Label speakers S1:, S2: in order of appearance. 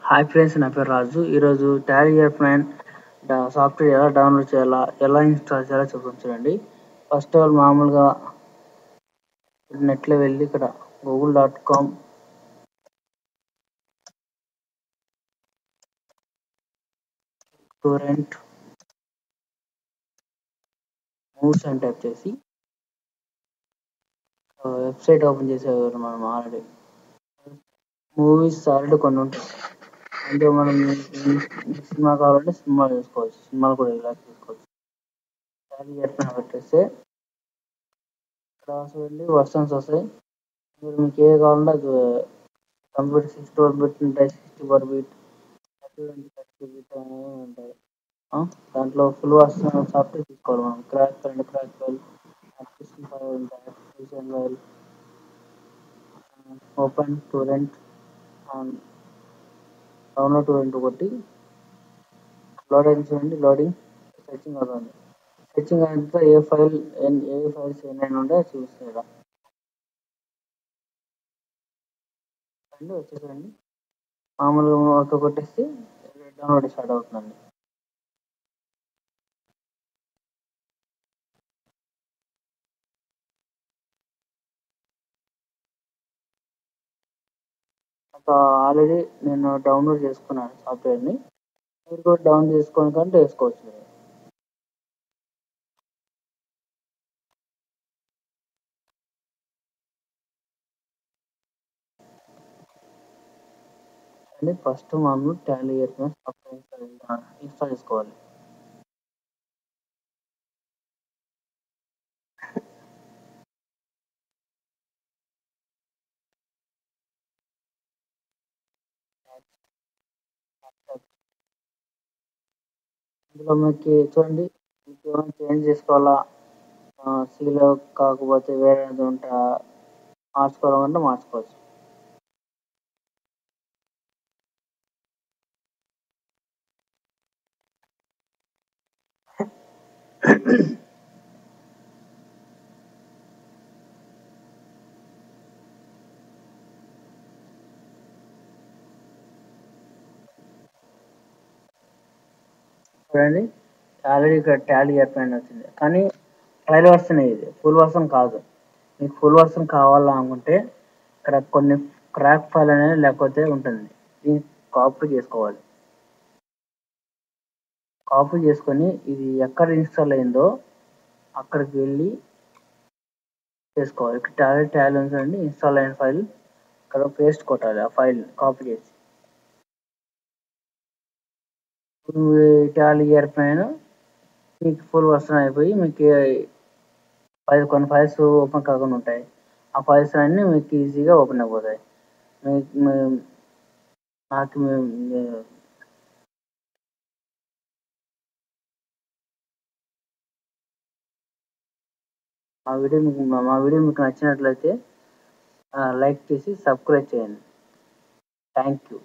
S1: Hi friends, నా పేరు రాజు. ఈరోజు టాలీ ఎయిర్ప్యాన్ సాఫ్ట్వేర్ ఎలా డౌన్లోడ్ చేయాలా, ఎలా ఇన్స్టాల్ చేయాలో చెప్తాను చూడండి. ఫస్ట్ ఆఫ్ ఆల్ మామూలుగా నెట్లో వెళ్ళి ఇక్కడ google.com torrent మూవ్స్ అని టైప్ చేసి వెబ్సైట్ ఓపెన్ చేసేవారు. మనం ఆల్రెడీ మూవీస్ ఆల్రెడీ కొన్ని ఉంటాయి. అంటే మనం సినిమా కావాలంటే సినిమా చూసుకోవచ్చు, సినిమాలు కూడా ఇలా చూసుకోవచ్చు. టాలీ ఎయిర్ప్యాన్ పెట్టేస్తే ఇక్కడ వెళ్ళి వర్షన్స్ వస్తాయి. మీకు ఏ కావాలంటే అది కంప్యూటర్ 64 బిట్ ఉంటాయి, 64 బిట్, 32 బిట్ అనేవి ఉంటాయి. దాంట్లో ఫుల్ వర్షన్ సాఫ్ట్వేర్ తీసుకోవాలి. మనం క్రాక్ ఫైల్, అప్లికేషన్ ఫైల్ ఉంటాయి, అప్లికేషన్ ఫైల్, ఓపెన్ టూరెంట్, డౌన్లోడ్ టూరెంట్ కొట్టి లోడ్ అయింది చూడండి. లోడింగ్ సెర్చింగ్ అవుతుంది. సెర్చింగ్ అయినంత ఏ ఫైల్స్ ఏమైనా ఉంటే చూస్తాయి. వచ్చేసండి మామూలుగా ఒక కొట్టేసి డౌన్లోడ్ స్టార్ట్ అవుతుందండి. ఆల్రెడీ నేను డౌన్లోడ్ చేసుకున్నాను సాఫ్ట్వేర్ని. మీరు కూడా డౌన్ చేసుకోనికంటే వేసుకోవచ్చు. అండి ఫస్ట్ మనం టాలీ ఎయిర్ప్యాన్ సాఫ్ట్వేర్ ఇన్స్టాల్ చేసుకోవాలి. ఇందులో మీకు చూడండి, మీకు ఏమైనా చేంజ్ చేసుకోవాలా, సీలో కాకపోతే వేరే ఏదో ఉంటే మార్చుకోవాలంటే మార్చుకోవచ్చు. చూడండి, ఆల్రెడీ ఇక్కడ టాలీ ఎయిర్ప్యాన్ వచ్చింది, కానీ ట్రయల్ వర్షన్ ఇది, ఫుల్ వర్షన్ కాదు. మీకు ఫుల్ వర్షన్ కావాలా అనుకుంటే ఇక్కడ కొన్ని క్రాక్ ఫైల్ అనేది లేకపోతే ఉంటుంది, దీన్ని కాపీ చేసుకోవాలి. కాపీ చేసుకొని ఇది ఎక్కడ ఇన్స్టాల్ అయిందో అక్కడికి వెళ్ళి చేసుకోవాలి. ఇక్కడ టాలీ ఉంచండి, ఇన్స్టాల్ అయిన ఫైల్ ఇక్కడ పేస్ట్ కొట్టాలి. ఆ ఫైల్ కాపీ చేసి టాలీ ఎయిర్ప్యాన్ మీకు ఫుల్ వర్షన్ అయిపోయి మీకు కొన్ని ఫైల్స్ ఓపెన్ కాకుండా ఉంటాయి. ఆ ఫైల్స్ అన్నీ మీకు ఈజీగా ఓపెన్ అయిపోతాయి. నాకు మా వీడియో మీకు నచ్చినట్లయితే లైక్ చేసి సబ్స్క్రైబ్ చేయండి. Thank you.